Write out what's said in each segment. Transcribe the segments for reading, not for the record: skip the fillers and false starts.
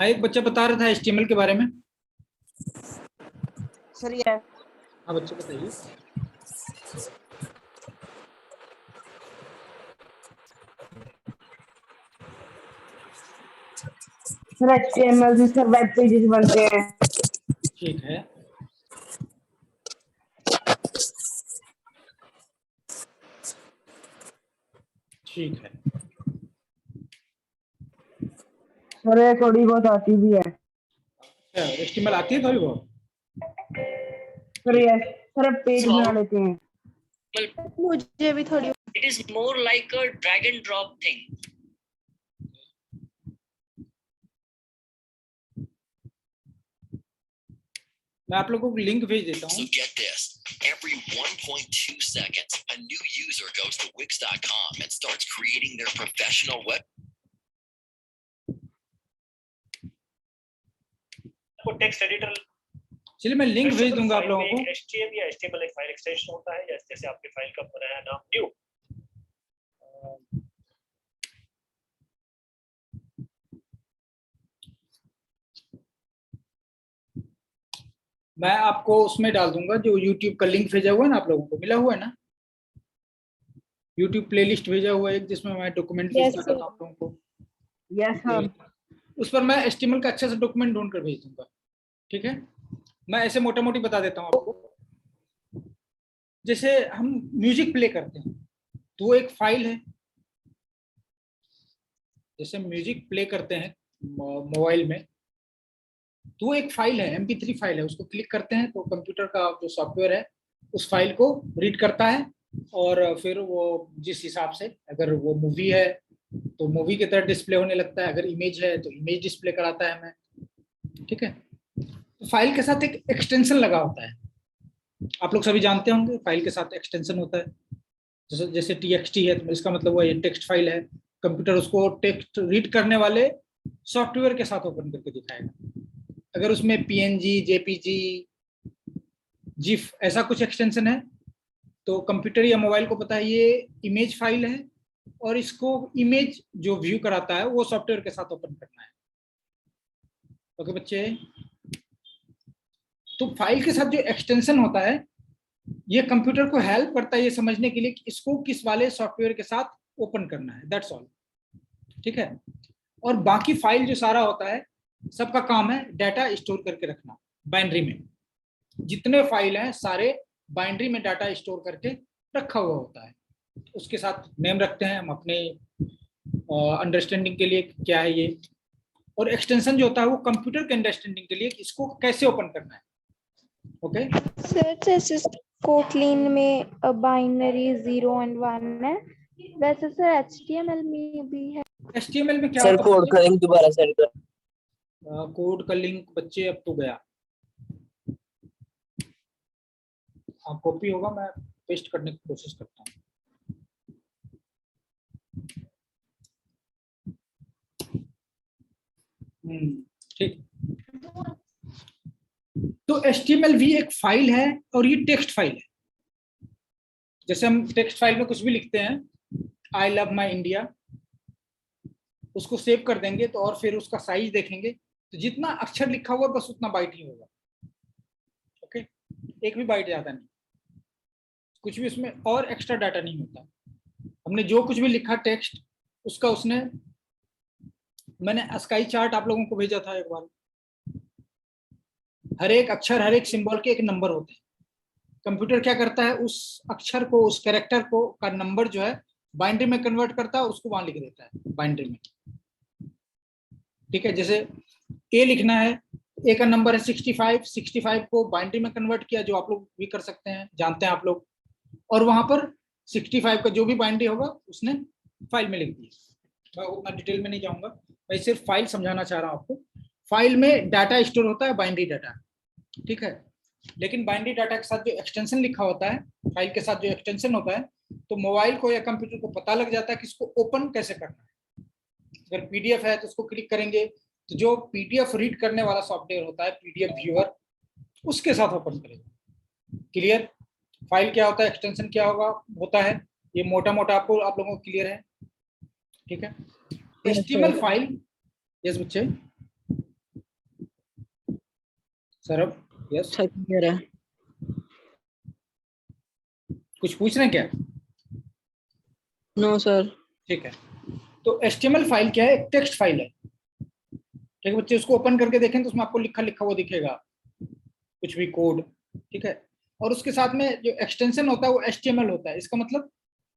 हाँ, एक बच्चा बता रहा था HTML के बारे में। सर ये हाँ बच्चे बताइए। सर HTML से सर वेब पेजेस बनते हैं। ठीक है, ठीक है। सर ये थोड़ी बहुत आती भी है। अच्छा, HTML आती है थोड़ी बहुत। सर ये सर पेज बना लेते हैं। मुझे भी थोड़ी। It is more like a drag and drop thing. मैं आप लोगों को लिंक भेज देता हूँ। So get this. Every 1.2 seconds, a new user goes to Wix.com and starts creating their professional web. को टेक्स्ट एडिटर, चलिए मैं लिंक भेज दूंगा आप लोगों को। HTML या HTML एक फाइल एक्सटेंशन होता है, जैसे आपके फाइल का बनाया नाम न्यू। मैं आपको उसमें डाल दूंगा, जो YouTube का लिंक भेजा हुआ है ना, आप लोगों को मिला हुआ है ना, YouTube प्लेलिस्ट भेजा हुआ है एक, जिसमें मैं डॉक्यूमेंट भेजता था आप लोगों को। Yes sir. उस पर मैं HTML का अच्छा सा डॉक्यूमेंट ढूंढ कर भेज दूंगा। ठीक है, मैं ऐसे मोटा मोटी बता देता हूँ आपको। जैसे हम म्यूजिक प्ले करते हैं तो वो एक फाइल है। जैसे म्यूजिक प्ले करते हैं मोबाइल में, तो वो एक फाइल है, MP3 फाइल है। उसको क्लिक करते हैं तो कंप्यूटर का जो सॉफ्टवेयर है उस फाइल को रीड करता है, और फिर वो जिस हिसाब से, अगर वो मूवी है तो मूवी की तरह डिस्प्ले होने लगता है, अगर इमेज है तो इमेज डिस्प्ले कराता है हमें। ठीक है, तो फाइल के साथ एक एक्सटेंशन लगा होता है। आप लोग सभी जानते होंगे फाइल के साथ एक्सटेंशन होता है। जैसे TXT है तो इसका मतलब वो ये टेक्स्ट फाइल है। कंप्यूटर उसको टेक्स्ट रीड करने वाले सॉफ्टवेयर के साथ ओपन करके दिखाएगा। अगर उसमें PNG, JPG, GIF ऐसा कुछ एक्सटेंशन है तो कंप्यूटर या मोबाइल को पता है ये इमेज फाइल है, और इसको इमेज जो व्यू कराता है वो सॉफ्टवेयर के साथ ओपन करना है। ओके बच्चे, तो फाइल के साथ जो एक्सटेंशन होता है ये कंप्यूटर को हेल्प करता है ये समझने के लिए कि इसको किस वाले सॉफ्टवेयर के साथ ओपन करना है, दैट्स ऑल। ठीक है, और बाकी फाइल जो सारा होता है सबका काम है डाटा स्टोर करके रखना बाइनरी में। जितने फाइल हैं सारे बाइनरी में डाटा स्टोर करके रखा हुआ होता है। उसके साथ नेम रखते हैं हम अपने अंडरस्टैंडिंग के लिए क्या है ये, और एक्सटेंशन जो होता है वो कंप्यूटर के अंडरस्टैंडिंग के लिए इसको कैसे ओपन करना है। ओके सर जैसे कोटलिन में बाइनरी 0 और 1 है, वैसे सर HTML में भी है। HTML में क्या सर होता कोड का लिंक दोबारा सेंड कर। कोड का लिंक बच्चे अब तो गया। हाँ कॉपी होगा, मैं पेस्ट करने की कोशिश करता हूँ। ठीक, तो HTML भी एक फाइल है और ये टेक्स्ट फाइल है। जैसे हम टेक्स्ट फाइल में कुछ भी लिखते हैं, आई लव माई इंडिया, उसको सेव कर देंगे तो, और फिर उसका साइज देखेंगे तो जितना अक्षर लिखा हुआ बस उतना बाइट ही होगा। ओके, एक भी बाइट ज्यादा नहीं, कुछ भी उसमें और एक्स्ट्रा डाटा नहीं होता। हमने जो कुछ भी लिखा टेक्स्ट उसका उसने, मैंने स्काई चार्ट आप लोगों को भेजा था एक बार। हर एक अक्षर, हर एक सिंबल के एक नंबर होते हैं। कंप्यूटर क्या करता है, उस अक्षर को, उस कैरेक्टर को का नंबर जो है बाइनरी में कन्वर्ट करता है, उसको वहां लिख देता है बाइनरी में। ठीक है, जैसे A लिखना है, A का नंबर है 65, 65 को बाइनरी में कन्वर्ट किया, जो आप लोग भी कर सकते हैं, जानते हैं आप लोग, और वहां पर 65 का जो भी बाइनरी होगा उसने फाइल में लिख दिया। मैं उतना डिटेल में नहीं जाऊंगा, मैं सिर्फ फाइल समझाना चाह रहा हूं आपको। फाइल में डाटा स्टोर होता है, बाइनरी डाटा। ठीक है, लेकिन बाइनरी डाटा के साथ जो एक्सटेंशन लिखा होता है, फाइल के साथ जो एक्सटेंशन होता है, तो मोबाइल को या कंप्यूटर को पता लग जाता है कि इसको ओपन कैसे करना है। अगर PDF है तो उसको क्लिक करेंगे तो जो PDF रीड करने वाला सॉफ्टवेयर होता है, PDF व्यूअर, उसके साथ ओपन करेगा। क्लियर? फाइल क्या होता है, एक्सटेंशन क्या होता है, ये मोटा मोटा आपको, आप लोगों को क्लियर है? ठीक है, HTML फाइल, यस बच्चे, सौरभ, यस, अच्छा क्लियर है। कुछ पूछ रहे हैं क्या? No sir. ठीक है, तो HTML फाइल क्या है? एक टेक्स्ट फाइल है। ठीक है बच्चे, उसको ओपन करके देखें तो उसमें आपको लिखा लिखा वो दिखेगा, कुछ भी कोड। ठीक है, और उसके साथ में जो एक्सटेंशन होता है वो HTML होता है। इसका मतलब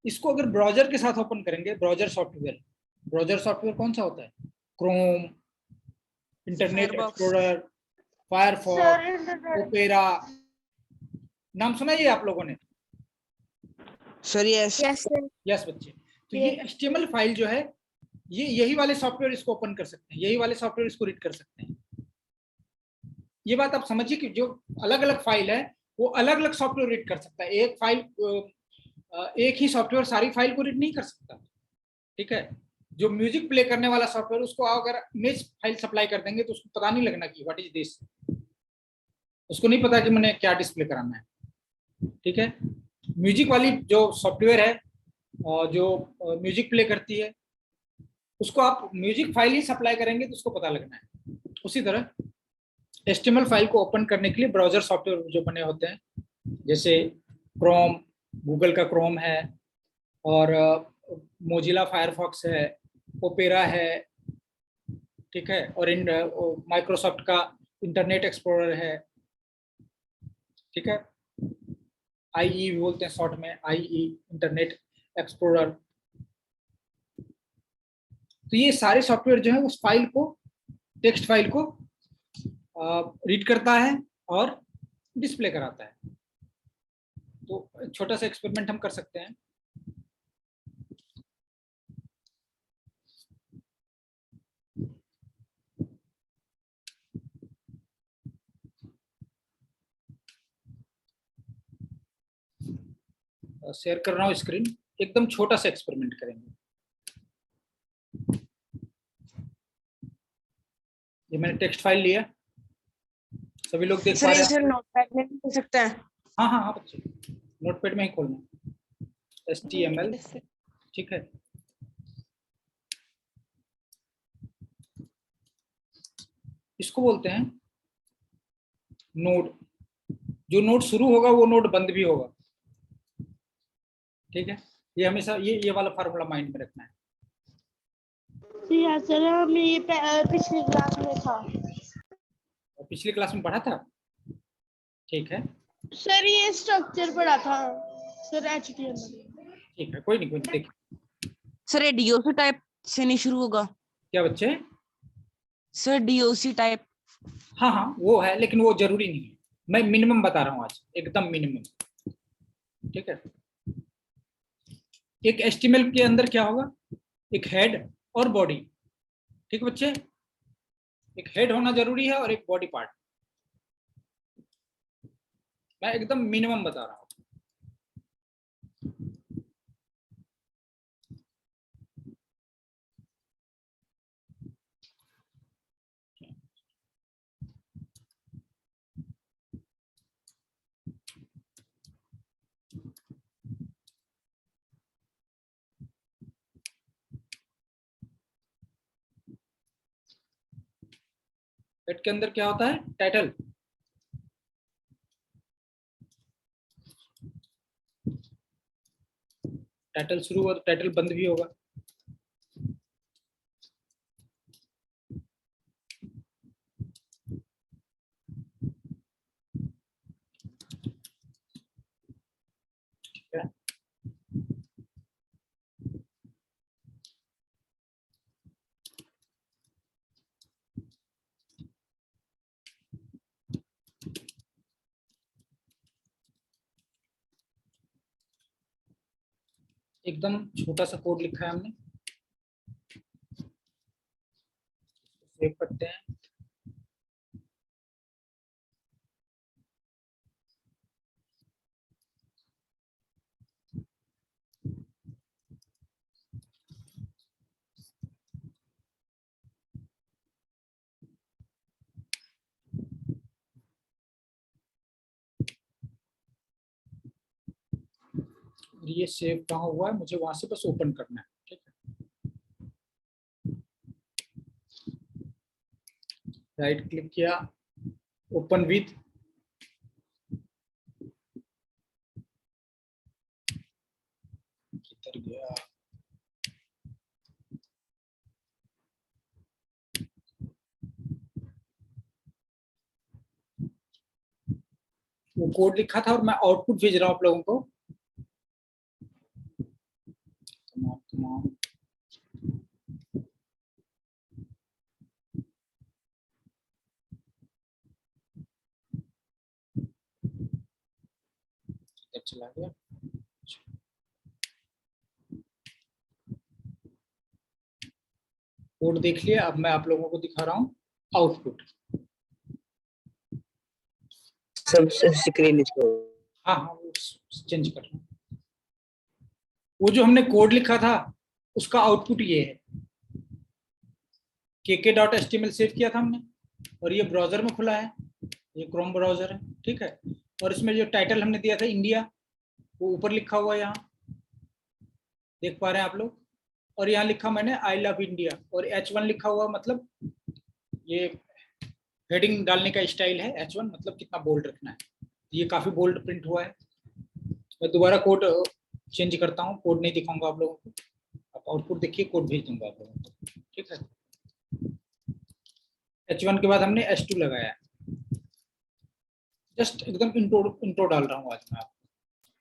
इसको अगर ब्राउजर के साथ ओपन करेंगे, ब्राउजर सॉफ्टवेयर कौन सा होता है? Chrome, internet Firefox। Explorer, Firefox, opera, नाम सुना ये आप लोगों ने? Sir yes. Yes sir. Yes बच्चे, तो ये HTML फाइल जो है, ये यही वाले सॉफ्टवेयर इसको ओपन कर सकते हैं, यही वाले सॉफ्टवेयर इसको रीड कर सकते हैं। ये बात आप समझिए कि जो अलग अलग फाइल है वो अलग अलग सॉफ्टवेयर रीड कर सकता है। एक फाइल, एक ही सॉफ्टवेयर सारी फाइल को रीड नहीं कर सकता। ठीक है, जो म्यूजिक प्ले करने वाला सॉफ्टवेयर, उसको अगर इमेज फाइल सप्लाई कर देंगे तो उसको पता नहीं लगना कि व्हाट इज दिस, उसको नहीं पता कि मैंने क्या डिस्प्ले कराना है। ठीक है, म्यूजिक वाली जो सॉफ्टवेयर है जो म्यूजिक प्ले करती है, उसको आप म्यूजिक फाइल ही सप्लाई करेंगे तो उसको पता लगना है। उसी तरह HTML फाइल को ओपन करने के लिए ब्राउजर सॉफ्टवेयर जो बने होते हैं, जैसे क्रोम, गूगल का क्रोम है, और मोजिला फायरफॉक्स है, ओपेरा है, ठीक है, और माइक्रोसॉफ्ट का इंटरनेट एक्सप्लोरर है। ठीक है, IE बोलते हैं शॉर्ट में, IE इंटरनेट एक्सप्लोरर। तो ये सारे सॉफ्टवेयर जो है उस फाइल को, टेक्स्ट फाइल को रीड करता है और डिस्प्ले कराता है। तो छोटा सा एक्सपेरिमेंट हम कर सकते हैं। शेयर कर रहा हूँ स्क्रीन, एकदम छोटा सा एक्सपेरिमेंट करेंगे। ये मैंने टेक्स्ट फाइल लिया, सभी लोग देख पा रहे हैं? सर नोटपैड में भी कर सकते हैं। हाँ हाँ हाँ बच्चे, नोटपैड में ही खोलना, HTML। ठीक है, इसको बोलते हैं नोड। जो नोड शुरू होगा वो नोड बंद भी होगा। ठीक है, ये हमेशा ये वाला फार्मूला माइंड में रखना है। सर हमें ये पिछली क्लास में था। और पिछली क्लास में पढ़ा था। ठीक है, सर ये स्ट्रक्चर पढ़ा था सर, HTML। ठीक है, कोई नहीं देखिए। सर ये डीओसी टाइप से नहीं शुरू होगा? क्या बच्चे? Sir DOC type. हाँ हाँ वो है, लेकिन वो जरूरी नहीं है। मैं मिनिमम बता रहा हूँ आज, एकदम मिनिमम। ठीक है, एक HTML के अंदर क्या होगा? एक हेड और बॉडी। ठीक है बच्चे, एक हेड होना जरूरी है और एक बॉडी पार्ट। मैं एकदम मिनिमम बता रहा हूँ। हेड के अंदर क्या होता है? टाइटल। टाइटल शुरू हुआ तो टाइटल बंद भी होगा। ठीक है, एकदम छोटा सा कोड लिखा है हमने, सेव करते हैं। ये सेव कहाँ हुआ है, मुझे वहां से बस ओपन करना है। ठीक है, राइट क्लिक किया, ओपन विथ किधर गया, वो कोड लिखा था और मैं आउटपुट भेज रहा हूं आप लोगों को। Come on. चला गया। कोड देख लिया, अब मैं आप लोगों को दिखा रहा हूं आउटपुट। सब स्क्रीन इसको। हाँ हाँ, वो चेंज कर रहा हूं। वो जो हमने कोड लिखा था उसका आउटपुट ये है, kk.html सेव किया था हमने, और ये ब्राउजर में खुला है, ये क्रोम ब्राउजर है, ठीक है। और इसमें जो टाइटल हमने दिया था इंडिया, वो ऊपर लिखा हुआ है, यहाँ देख पा रहे हैं आप लोग। और यहाँ लिखा मैंने आई लव इंडिया, और H1 लिखा हुआ, मतलब ये हेडिंग डालने का स्टाइल है H1, मतलब कितना बोल्ड रखना है। ये काफी बोल्ड प्रिंट हुआ है। मैं दोबारा कोड चेंज करता हूँ, कोड नहीं दिखाऊंगा आप लोगों को, आप आउटपुट देखिए, कोड भेज दूंगा आप लोगों को, ठीक है। H1 के बाद हमने H2 लगाया है। जस्ट एकदम इंट्रो डाल रहा हूँ आज मैं, आपको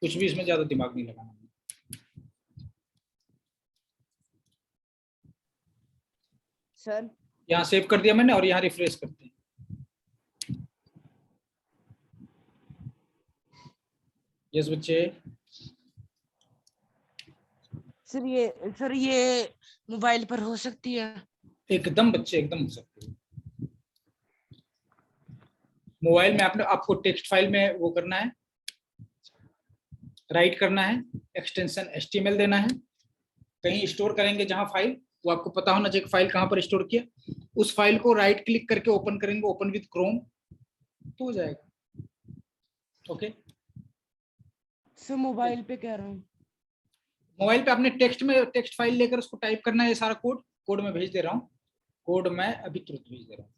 कुछ भी इसमें ज्यादा दिमाग नहीं लगाना। सर यहाँ सेव कर दिया मैंने, और यहाँ रिफ्रेश करते हैं। यस बच्चे। सर ये मोबाइल पर हो सकती है? एकदम बच्चे, एकदम हो सकते हैं। मोबाइल में आपको टेक्स्ट फाइल में वो करना है, राइट करना है, एक्सटेंशन HTML देना है, कहीं स्टोर करेंगे जहां फाइल, वो आपको पता होना चाहिए फाइल कहां पर स्टोर किया। उस फाइल को राइट क्लिक करके ओपन करेंगे, ओपन विद क्रोम, तो हो जाएगा। ओके सर मोबाइल पे कह रहा हूँ। मोबाइल पे आपने टेक्स्ट फाइल लेकर उसको टाइप करना है, ये सारा कोड में भेज दे रहा हूँ, कोड मैं अभी तुरंत भेज दे रहा हूँ।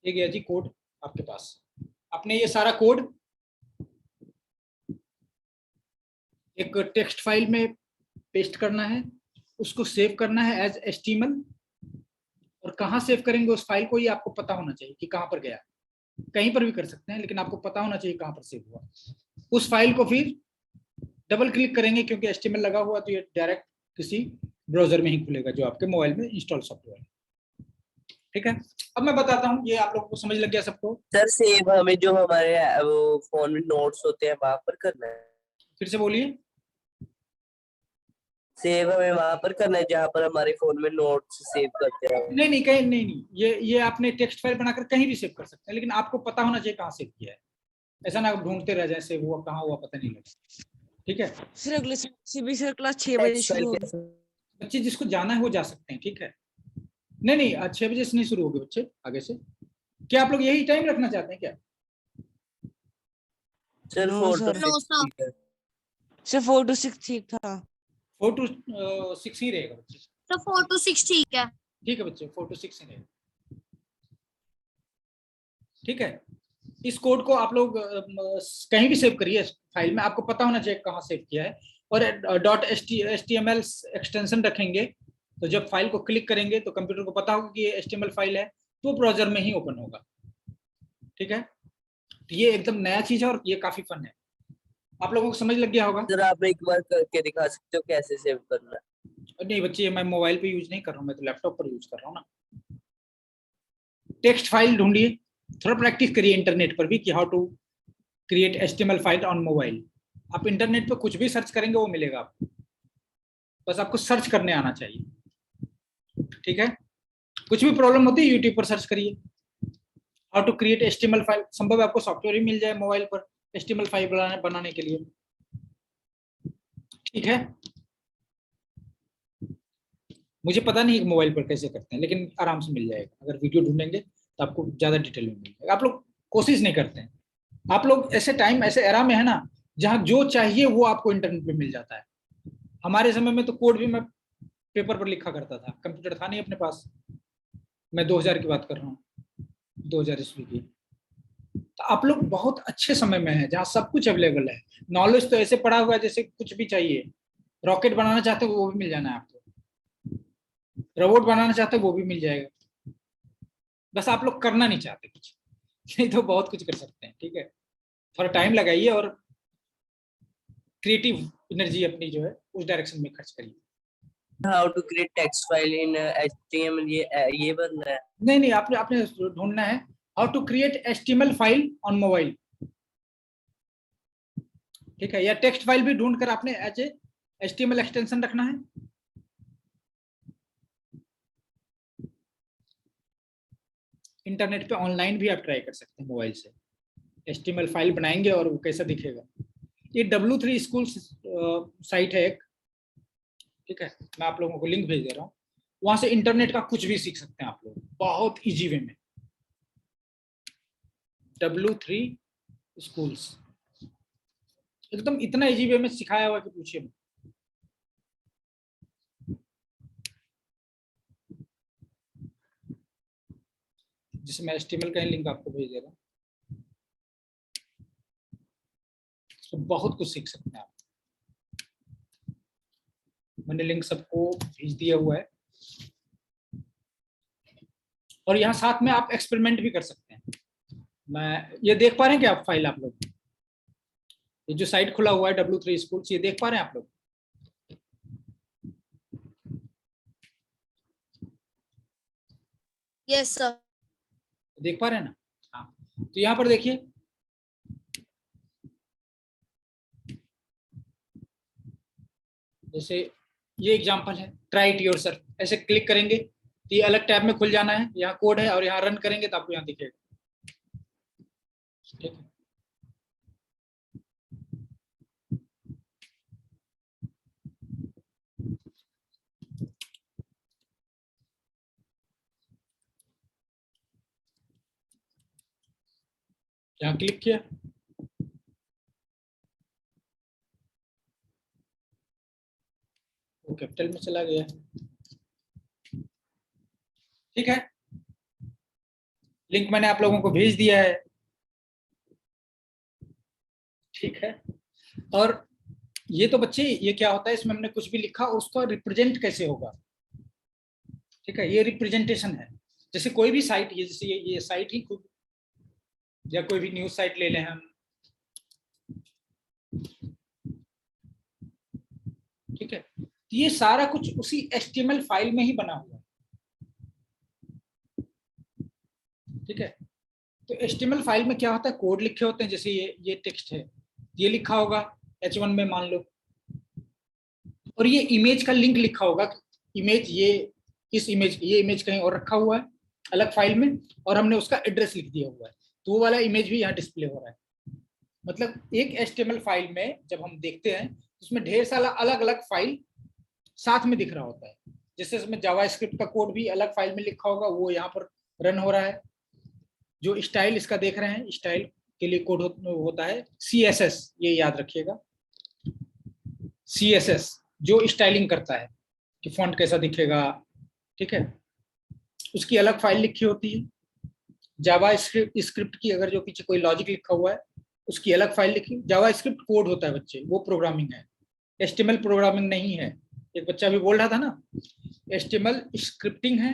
ये गया जी कोड आपके पास। आपने ये सारा कोड एक टेक्स्ट फाइल में पेस्ट करना है, उसको सेव करना है एज HTML, और कहाँ सेव करेंगे उस फाइल को, ये आपको पता होना चाहिए कि कहाँ पर गया। कहीं पर भी कर सकते हैं, लेकिन आपको पता होना चाहिए कहाँ पर सेव हुआ। उस फाइल को फिर डबल क्लिक करेंगे, क्योंकि HTML लगा हुआ, तो ये डायरेक्ट किसी ब्राउजर में ही खुलेगा जो आपके मोबाइल में इंस्टॉल सॉफ्टवेयर है, ठीक है। अब मैं बताता हूँ, ये आप लोगों को समझ लग गया सबको। सर सेव हमें जो हमारे वो फोन में नोट्स होते हैं वहां पर करना है? फिर से बोलिए। सेव हमें वहां पर करना है जहाँ पर हमारे फोन में नोट्स सेव करते हैं? नहीं कहीं नहीं, ये आपने टेक्स्ट फाइल बनाकर कहीं भी सेव कर सकते हैं, लेकिन आपको पता होना चाहिए कहाँ सेव किया है। ऐसा ना आप ढूंढते रह जाए, सेव हुआ कहाँ हुआ पता नहीं लगा, ठीक है। सर अगले सर क्लास 6 बजे शुरू होगी। बच्चे जिसको जाना है वो जा सकते हैं, ठीक है। नहीं 6 बजे से नहीं शुरू होगी बच्चे, आगे से। क्या आप लोग यही टाइम रखना चाहते हैं क्या? Sir no 4 sir. to 6 ठीक है। सर 4 to 6 ठीक था। 4 to 6 ही रहेगा बच्चे। तो 4 to 6 ठीक है। ठीक है बच्चे, 4 to 6 ही रहेगा, ठीक है। इस कोड को आप लोग कहीं भी सेव करिए फाइल में, आपको पता होना चाहिए कहाँ सेव किया है। और .html एक्सटेंशन रखेंगे, तो जब फाइल को क्लिक करेंगे तो कंप्यूटर को पता होगा कि ये HTML फाइल है, तो ब्राउजर में ही ओपन होगा, ठीक है। तो ये एकदम नया चीज है और ये काफी फन है, आप लोगों को समझ लग गया होगा। सर आप एक बार करके दिखा सकते हो कैसे सेव करना है? नहीं बच्चे, मैं मोबाइल पे यूज नहीं कर रहा हूँ, मैं तो लैपटॉप पर यूज कर रहा हूँ ना। टेक्स्ट फाइल ढूंढिए, थोड़ा प्रैक्टिस करिए इंटरनेट पर भी कि how to create HTML file on mobile. आप इंटरनेट पर कुछ भी सर्च करेंगे वो मिलेगा आपको, बस आपको सर्च करने आना चाहिए, ठीक है। कुछ भी प्रॉब्लम होती है यूट्यूब पर सर्च करिए how to create HTML file, संभव है आपको सॉफ्टवेयर ही मिल जाए मोबाइल पर HTML फाइल बनाने के लिए, ठीक है। मुझे पता नहीं मोबाइल पर कैसे करते हैं, लेकिन आराम से मिल जाएगा, अगर वीडियो ढूंढेंगे तो आपको ज्यादा डिटेल में मिल जाएगा। आप लोग कोशिश नहीं करते हैं, आप लोग ऐसे टाइम ऐसे एरा में है ना जहां जो चाहिए वो आपको इंटरनेट पे मिल जाता है। हमारे समय में तो कोड भी मैं पेपर पर लिखा करता था, कंप्यूटर था नहीं अपने पास। मैं 2000 की बात कर रहा हूँ, 2000 ईस्वी की। तो आप लोग बहुत अच्छे समय में हैं जहाँ सब कुछ अवेलेबल है। नॉलेज तो ऐसे पड़ा हुआ है जैसे कुछ भी चाहिए। रॉकेट बनाना चाहते हो वो भी मिल जाना है आपको, रोबोट बनाना चाहते हो वो भी मिल जाएगा, बस आप लोग करना नहीं चाहते कुछ, नहीं तो बहुत कुछ कर सकते हैं। ठीक है, थोड़ा टाइम लगाइए और क्रिएटिव एनर्जी अपनी जो है उस डायरेक्शन में खर्च करिए। How to create text file in HTML, ये बनना है? नहीं, आपने ढूंढना है how to create HTML file on mobile. ठीक है, या टेक्स्ट फाइल भी ढूंढ कर आपने एज ए HTML एक्सटेंशन रखना है। इंटरनेट पे ऑनलाइन भी आप ट्राई कर सकते हैं मोबाइल से, HTML फाइल बनाएंगे और वो कैसा दिखेगा। ये W3 स्कूल साइट है एक, ठीक है, मैं आप लोगों को लिंक भेज दे रहा हूँ। वहां से इंटरनेट का कुछ भी सीख सकते हैं आप लोग बहुत इजी वे में। W3 स्कूल्स एकदम इतना इजी वे में सिखाया हुआ कि पूछिए मत। जिसे मैं HTML का लिंक आपको भेज दे रहा हूँ, तो बहुत कुछ सीख सकते हैं आप। मैंने लिंक सबको भेज दिया हुआ है, और यहाँ साथ में आप एक्सपेरिमेंट भी कर सकते हैं। मैं ये देख पा रहे हैं कि आप फाइल, आप लोग ये जो साइट खुला हुआ है W3 स्कूल्स, ये देख पा रहे हैं आप लोग? Yes sir. देख पा रहे हैं ना? हाँ, तो यहाँ पर देखिए, जैसे ये एग्जांपल है, ट्राई इट योरसेल्फ। ऐसे क्लिक करेंगे तो ये अलग टैब में खुल जाना है, यहाँ कोड है, और यहाँ रन करेंगे तो आपको यहाँ दिखेगा। ठीक है, यहाँ क्लिक किया, वो कैपिटल में चला गया। ठीक है, लिंक मैंने आप लोगों को भेज दिया है। ठीक है, और ये तो बच्चे, ये क्या होता है, इसमें हमने कुछ भी लिखा उसका रिप्रेजेंट कैसे होगा। ठीक है, ये रिप्रेजेंटेशन है। जैसे कोई भी साइट, ये जैसे ये साइट ही खुद, या कोई भी न्यूज साइट ले लें हम। ठीक है, तो ये सारा कुछ उसी HTML फाइल में ही बना हुआ है। ठीक है, तो HTML फाइल में क्या होता है, कोड लिखे होते हैं। जैसे ये टेक्स्ट है, ये लिखा होगा H1 में मान लो, और ये इमेज का लिंक लिखा होगा। इमेज, ये इस इमेज, ये इमेज कहीं और रखा हुआ है अलग फाइल में, और हमने उसका एड्रेस लिख दिया हुआ है, तो वो वाला इमेज भी यहाँ डिस्प्ले हो रहा है। मतलब एक HTML फाइल में जब हम देखते हैं, उसमें ढेर सारा अलग अलग फाइल साथ में दिख रहा होता है। जैसे इसमें जावास्क्रिप्ट का कोड भी अलग फाइल में लिखा होगा, वो यहाँ पर रन हो रहा है। जो स्टाइल इसका देख रहे हैं, स्टाइल के लिए कोड होता है CSS, ये याद रखिएगा। CSS जो स्टाइलिंग करता है कि फॉन्ट कैसा दिखेगा। ठीक है, उसकी अलग फाइल लिखी होती है। जावा स्क्रिप्ट की अगर जो पीछे कोई लॉजिक लिखा हुआ है, उसकी अलग फाइल लिखी। जावा स्क्रिप्ट कोड होता है बच्चे, वो प्रोग्रामिंग है, HTML प्रोग्रामिंग नहीं है। एक बच्चा भी बोल रहा था ना, HTML स्क्रिप्टिंग है,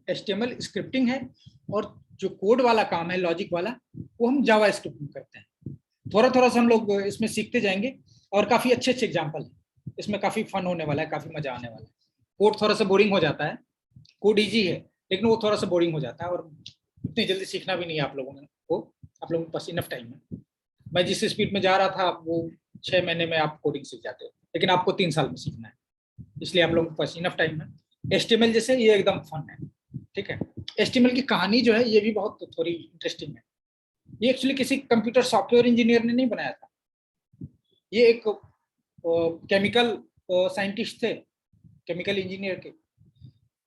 HTML स्क्रिप्टिंग है, और जो कोड वाला काम है, लॉजिक वाला, वो हम जावा स्क्रिप्ट में करते हैं। थोड़ा थोड़ा सा हम लोग इसमें सीखते जाएंगे, और काफी अच्छे अच्छे एग्जाम्पल है इसमें, काफी फन होने वाला है, काफी मजा आने वाला है। कोड थोड़ा सा बोरिंग हो जाता है, कोड इजी है लेकिन वो थोड़ा सा बोरिंग हो जाता है, और इतनी जल्दी सीखना भी नहीं है आप लोगों को, आप लोगों के पास इनफ टाइम है। मैं जिस स्पीड में जा रहा था, वो 6 महीने में आप कोडिंग सीख जाते हो, लेकिन आपको 3 साल में सीखना है, इसलिए आप लोगों के पास इनफ टाइम है। HTML जैसे ये एकदम फन है। ठीक है, HTML की कहानी जो है ये भी बहुत थोड़ी इंटरेस्टिंग है। ये एक्चुअली किसी कंप्यूटर सॉफ्टवेयर इंजीनियर ने नहीं बनाया था, ये एक केमिकल साइंटिस्ट थे, केमिकल इंजीनियर के।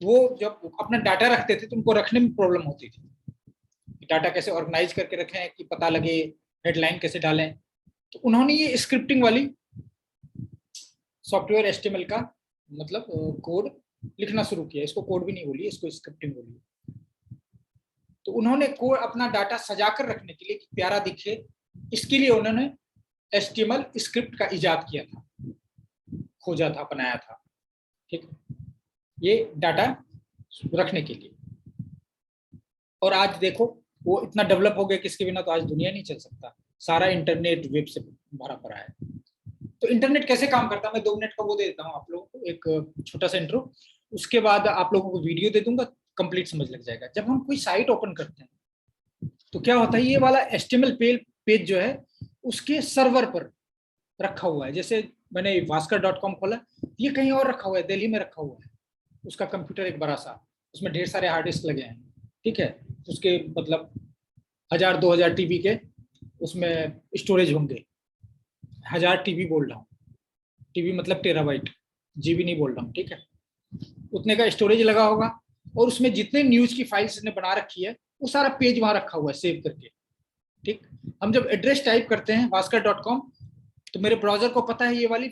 वो जब अपना डाटा रखते थे तो उनको रखने में प्रॉब्लम होती थी, डाटा कैसे ऑर्गेनाइज करके रखें कि पता लगे, हेडलाइन कैसे डालें। तो उन्होंने ये स्क्रिप्टिंग वाली सॉफ्टवेयर HTML का मतलब कोड लिखना शुरू किया। इसको कोड भी नहीं बोलिए, इसको स्क्रिप्टिंग बोलिए। तो उन्होंने कोड अपना डाटा सजा कर रखने के लिए कि प्यारा दिखे, इसके लिए उन्होंने HTML स्क्रिप्ट का इजाद किया था, खोजा था, बनाया था। ठीक, ये डाटा रखने के लिए। और आज देखो वो इतना डेवलप हो गया कि इसके बिना तो आज दुनिया नहीं चल सकता। सारा इंटरनेट वेब से भरा पड़ा है। तो इंटरनेट कैसे काम करता है, मैं 2 मिनट का वो दे देता हूँ आप लोगों को, एक छोटा सा इंट्रो। उसके बाद आप लोगों को वीडियो दे दूंगा, कंप्लीट समझ लग जाएगा। जब हम कोई साइट ओपन करते हैं तो क्या होता है, ये वाला HTML पेज जो है उसके सर्वर पर रखा हुआ है। जैसे मैंने भास्कर.com खोला, ये कहीं और रखा हुआ है, दिल्ली में रखा हुआ है। उसका कंप्यूटर एक बड़ा सा, उसमें ढेर सारे हार्ड डिस्क लगे हैं। ठीक है, उसके मतलब 1000-2000 TB के उसमें स्टोरेज होंगे। 1000 TB बोल रहा हूँ, TB मतलब टेराबाइट, GB नहीं बोल रहा हूँ। ठीक है, उतने का स्टोरेज लगा होगा। और उसमें जितने न्यूज की फाइल्स ने बना रखी है वो सारा पेज वहां रखा हुआ है सेव करके। ठीक, हम जब एड्रेस टाइप करते हैं भास्कर.com, तो मेरे ब्राउजर को पता है ये वाली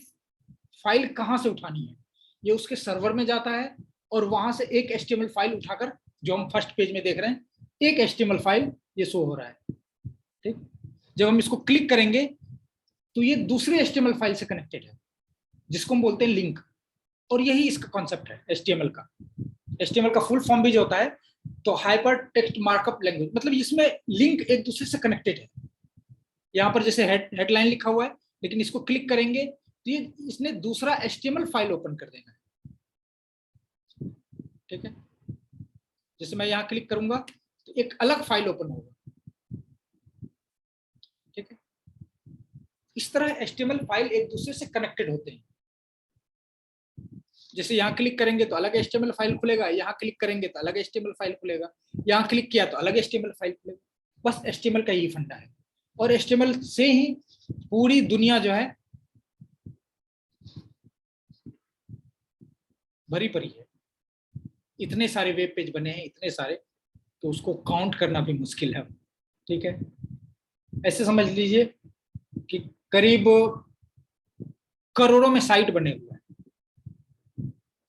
फाइल कहाँ से उठानी है। ये उसके सर्वर में जाता है और वहां से एक HTML फाइल उठाकर, जो हम फर्स्ट पेज में देख रहे हैं, एक HTML फाइल ये शो हो रहा है। ठीक, जब हम इसको क्लिक करेंगे तो ये दूसरे HTML फाइल से कनेक्टेड है, जिसको हम बोलते हैं लिंक। और यही इसका कॉन्सेप्ट है HTML का। HTML का फुल फॉर्म भी जो होता है तो हाइपर टेक्स्ट मार्कअप लैंग्वेज, मतलब इसमें लिंक एक दूसरे से कनेक्टेड है। यहाँ पर जैसे हेडलाइन लिखा हुआ है, लेकिन इसको क्लिक करेंगे तो ये इसने दूसरा HTML फाइल ओपन कर देना है। ठीक है, जैसे मैं यहाँ क्लिक करूंगा तो एक अलग फाइल ओपन होगा। ठीक है, इस तरह HTML फाइल एक दूसरे से कनेक्टेड होते हैं। जैसे यहाँ क्लिक करेंगे तो अलग HTML फाइल खुलेगा, यहाँ क्लिक करेंगे तो अलग HTML फाइल खुलेगा, यहाँ क्लिक किया तो अलग HTML फाइल खुलेगा। बस HTML का यही फंडा है। और HTML से ही पूरी दुनिया जो है भरी पड़ी है। इतने सारे वेब पेज बने हैं, इतने सारे, तो उसको काउंट करना भी मुश्किल है। ठीक है, ऐसे समझ लीजिए कि करीब करोड़ों में साइट बने हुए हैं,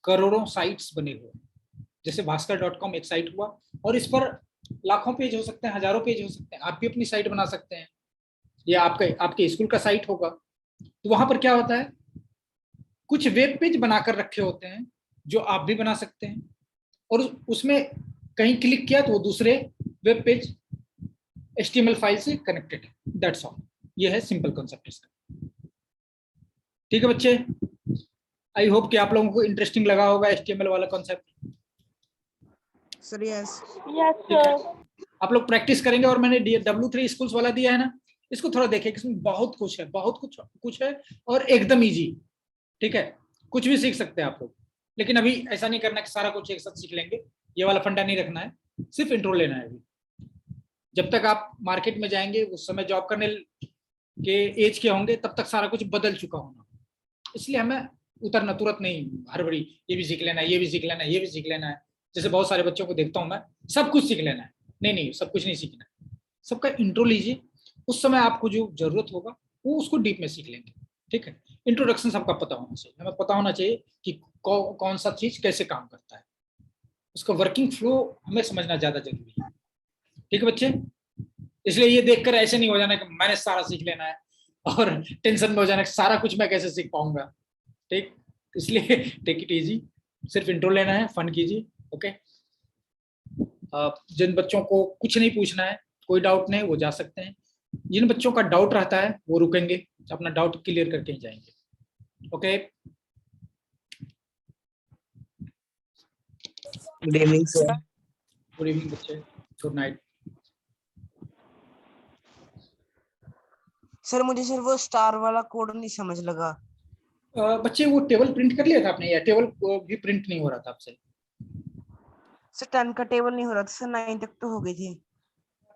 करोड़ों साइट्स बने हुए हैं। जैसे भास्कर.com एक साइट हुआ, और इस पर लाखों पेज हो सकते हैं, हजारों पेज हो सकते हैं। आप भी अपनी साइट बना सकते हैं, या आपके स्कूल का साइट होगा। तो वहां पर क्या होता है, कुछ वेब पेज बनाकर रखे होते हैं जो आप भी बना सकते हैं, और उसमें कहीं क्लिक किया तो वो दूसरे वेब पेज HTML फाइल से कनेक्टेड है। दैट्स ऑल, ये है सिंपल कॉन्सेप्ट इसका। ठीक है बच्चे, आई होप कि आप लोगों को इंटरेस्टिंग लगा होगा HTML वाला कॉन्सेप्ट। Sir yes. यस ठीक है, सर। आप लोग प्रैक्टिस करेंगे। और मैंने W3 स्कूल्स वाला दिया है ना, इसको थोड़ा देखें, इसमें बहुत कुछ है, बहुत कुछ है, और एकदम इजी। ठीक है, कुछ भी सीख सकते हैं आप लोग। लेकिन अभी ऐसा नहीं करना कि सारा कुछ एक साथ सीख लेंगे, ये वाला फंडा नहीं रखना है, सिर्फ इंट्रो लेना है अभी। जब तक आप मार्केट में जाएंगे, उस समय जॉब करने के एज के होंगे, तब तक सारा कुछ बदल चुका होना। इसलिए हमें उतरना तुरंत नहीं, हड़बड़ी, ये भी सीख लेना है, ये भी सीख लेना है, ये भी सीख लेना है। जैसे बहुत सारे बच्चों को देखता हूं मैं, सब कुछ सीख लेना है। नहीं नहीं, सब कुछ नहीं सीखना है, सबका इंट्रो लीजिए। उस समय आपको जो जरूरत होगा वो उसको डीप में सीख लेंगे। ठीक है, इंट्रोडक्शन सबका पता होना चाहिए, हमें पता होना चाहिए कि कौन सा चीज कैसे काम करता है, उसका वर्किंग फ्लो हमें समझना ज्यादा जरूरी है। ठीक है बच्चे, इसलिए ये देखकर ऐसे नहीं हो जाना कि मैंने सारा सीख लेना है, और टेंशन में हो जाना कि सारा कुछ मैं कैसे सीख पाऊंगा। ठीक, इसलिए टेक इट इजी, सिर्फ इंट्रो लेना है, फन कीजिए। ओके, जिन बच्चों को कुछ नहीं पूछना है, कोई डाउट नहीं, वो जा सकते हैं। जिन बच्चों का डाउट रहता है वो रुकेंगे, अपना डाउट क्लियर करके ही जाएंगे। Okay, good evening sir. Good evening बच्चे, गुड नाइट। सर मुझे सिर्फ वो स्टार वाला कोड नहीं समझ लगा। बच्चे वो टेबल प्रिंट कर लिया था आपने, या टेबल भी प्रिंट नहीं हो रहा था आपसे? सर 10 का टेबल नहीं हो रहा था सर, 9 तक तो हो गई थी।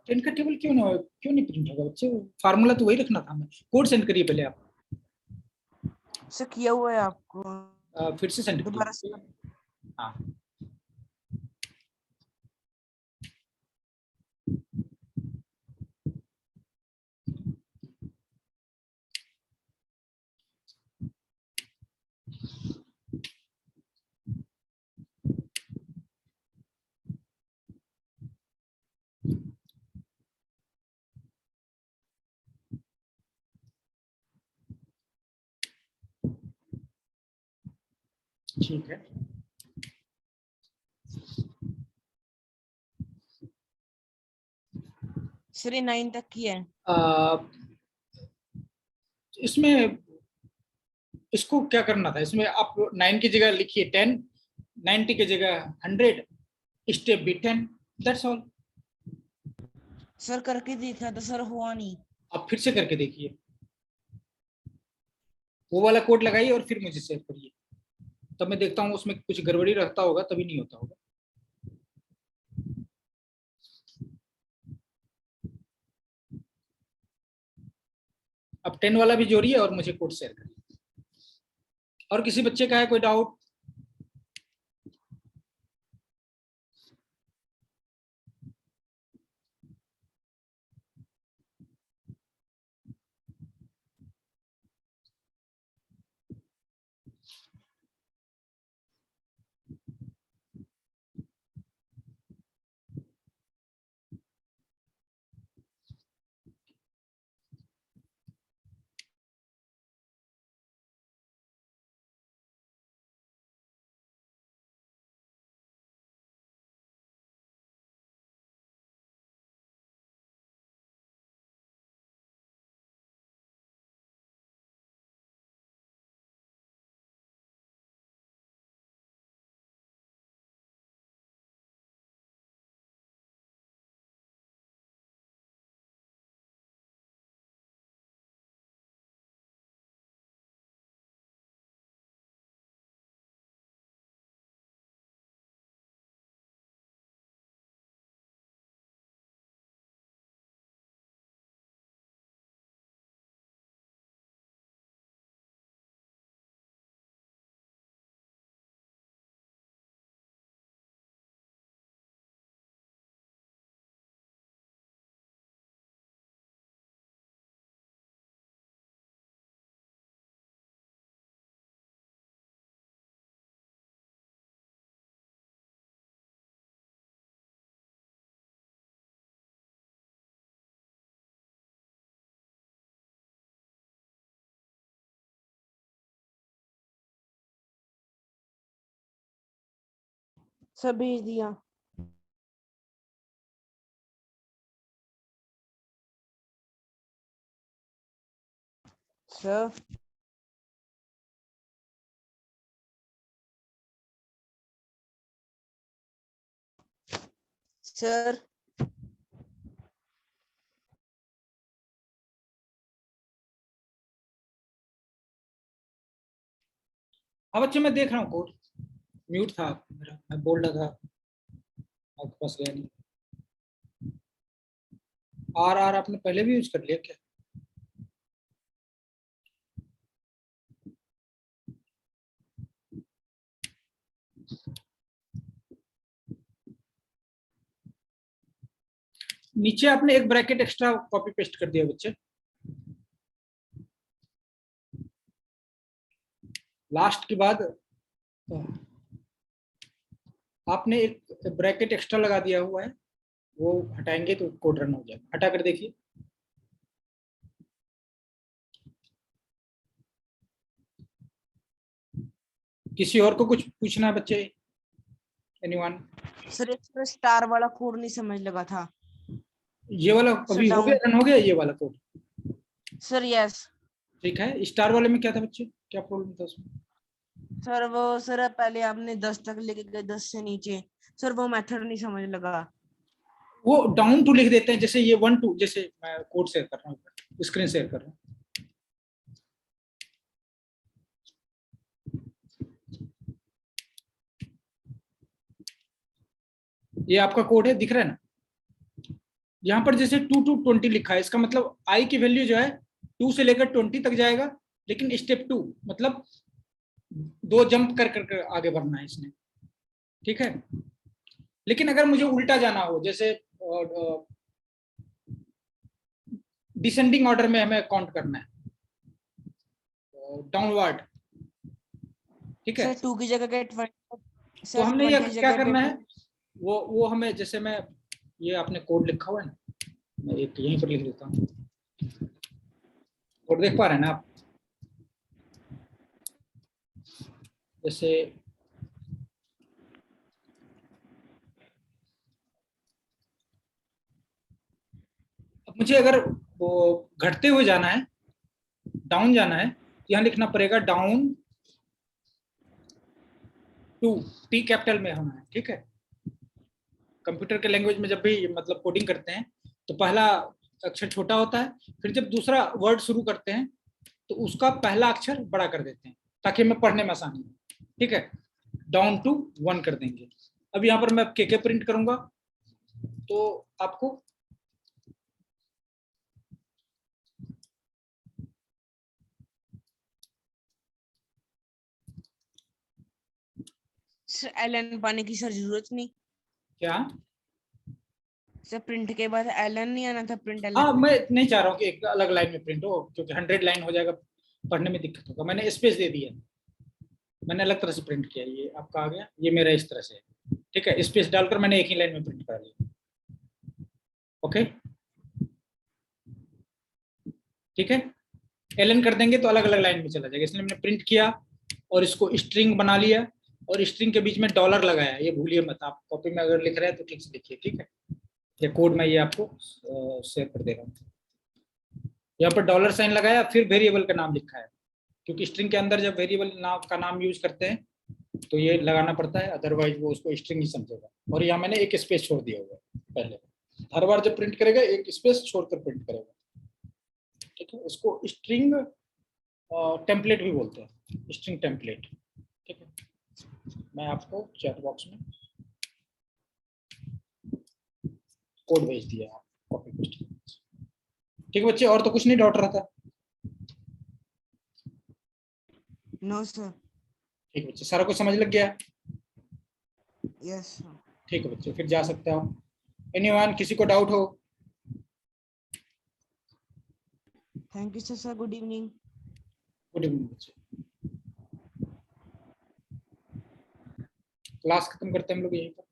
10 का टेबल क्यों नहीं प्रिंट होगा बच्चे? फार्मूला तो वही रखना था हमें। कोड सेंड करिए पहले आप। सर किया हुआ है आपको, फिर से सेंड दोबारा करिए। हाँ, ठीक है, सर ये 9 तक की है। इसमें इसको क्या करना था, इसमें आप 9 की जगह लिखिए 10, 90 की जगह 100, स्टेप भी 10, दैट्स ऑल। सर करके देखा तो सर हुआ नहीं। आप फिर से करके देखिए, वो वाला कोड लगाइए और फिर मुझे शेयर करिए, तब मैं देखता हूँ उसमें कुछ गड़बड़ी रहता होगा, तभी नहीं होता होगा। अब 10 वाला भी जोड़िए और मुझे कोड शेयर करिए। और किसी बच्चे का है कोई डाउट? सर भेज दिया। सर सर हाँ बच्चे, मैं देख रहा हूँ कोड, म्यूट था मेरा, मैं बोल रहा था, आपके पास गया नहीं। आर आपने पहले भी यूज कर लिया क्या? नीचे आपने एक ब्रैकेट एक्स्ट्रा कॉपी पेस्ट कर दिया बच्चे, लास्ट के बाद आपने एक ब्रैकेट एक्स्ट्रा लगा दिया हुआ है, वो हटाएंगे तो कोड रन हो जाएगा। हटा कर देखिए। किसी और को कुछ पूछना है बच्चे? एनीवन? सर एक स्टार वाला कोड नहीं समझ लगा था। ये वाला अभी हो गया, रन हो गया ये वाला कोड? Sir yes. ठीक है, स्टार वाले में क्या था बच्चे, क्या प्रॉब्लम था उसमें? सर वो सर पहले आपने 10 तक लेके गए, 10 से नीचे, सर वो मेथड नहीं समझ लगा। वो डाउन टू लिख देते हैं, जैसे ये 1 2, जैसे मैं कोड शेयर कर रहा हूँ, स्क्रीन शेयर कर रहा हूँ। ये आपका कोड है, दिख रहा है ना? यहाँ पर जैसे 2 to 20 लिखा है, इसका मतलब आई की वैल्यू जो है 2 से लेकर 20 तक जाएगा, लेकिन स्टेप 2 मतलब 2 जंप कर कर आगे बढ़ना है इसने, ठीक है। लेकिन अगर मुझे उल्टा जाना हो, जैसे डिसेंडिंग ऑर्डर में हमें काउंट करना है, डाउनवर्ड, ठीक है, सर 2 की जगह 20, तो सर हमने ये 20 की क्या जगह करना पे है, वो हमें, जैसे मैं, ये आपने कोड लिखा हुआ है ना, मैं एक यहीं पर लिख देता हूँ, कोड देख पा रहे हैं ना आप? जैसे मुझे अगर वो घटते हुए जाना है, डाउन जाना है, तो यहाँ लिखना पड़ेगा डाउन टू, टी कैपिटल में होना है, ठीक है। कंप्यूटर के लैंग्वेज में जब भी मतलब कोडिंग करते हैं तो पहला अक्षर छोटा होता है, फिर जब दूसरा वर्ड शुरू करते हैं तो उसका पहला अक्षर बड़ा कर देते हैं ताकि हमें पढ़ने में आसानी हो, ठीक है। डाउन टू 1 कर देंगे। अब यहाँ पर मैं के प्रिंट करूंगा तो आपको सर एलन पाने की सर जरूरत नहीं, क्या, सर प्रिंट के बाद एलन नहीं आना था, प्रिंट हाँ एलन। मैं नहीं चाह रहा हूँ कि एक अलग लाइन में प्रिंट हो, क्योंकि 100 लाइन हो जाएगा, पढ़ने में दिक्कत होगा। मैंने स्पेस दे दिया, मैंने अलग तरह से प्रिंट किया। ये आपका आ गया, ये मेरा इस तरह से है, ठीक है। स्पेस डालकर मैंने एक ही लाइन में प्रिंट कर लिया, ओके, ठीक है। एलन कर देंगे तो अलग अलग लाइन में चला जाएगा, इसलिए मैंने प्रिंट किया और इसको स्ट्रिंग बना लिया और स्ट्रिंग के बीच में डॉलर लगाया। ये भूलिए मत, आप कॉपी में अगर लिख रहे हैं तो ठीक से लिखिए, ठीक है। ये कोड मैं ये आपको शेयर कर दे रहा हूँ। यहाँ पर डॉलर साइन लगाया, फिर वेरिएबल का नाम लिखा है, क्योंकि स्ट्रिंग के अंदर जब वेरिएबल का नाम यूज करते हैं तो ये लगाना पड़ता है, अदरवाइज वो उसको स्ट्रिंग ही समझेगा। और यहाँ मैंने एक स्पेस छोड़ दिया हुआ है पहले, हर बार जब प्रिंट करेगा एक स्पेस छोड़कर प्रिंट करेगा, ठीक है। इसको स्ट्रिंग टेम्पलेट भी बोलते हैं, स्ट्रिंग टेम्पलेट, ठीक है। मैं आपको चैट बॉक्स में कोड भेज दिया, आप कॉपी पेस्ट, ठीक है बच्चे। और तो कुछ नहीं डाउट रहा था? No sir. ठीक है बच्चे, सारा कुछ समझ लग गया? Yes sir. ठीक है बच्चे, फिर जा सकते हो आप। एनीवन, किसी को डाउट हो? Thank you sir. Sir good evening. Good evening बच्चे। क्लास खत्म करते हैं हम लोग यहीं पर।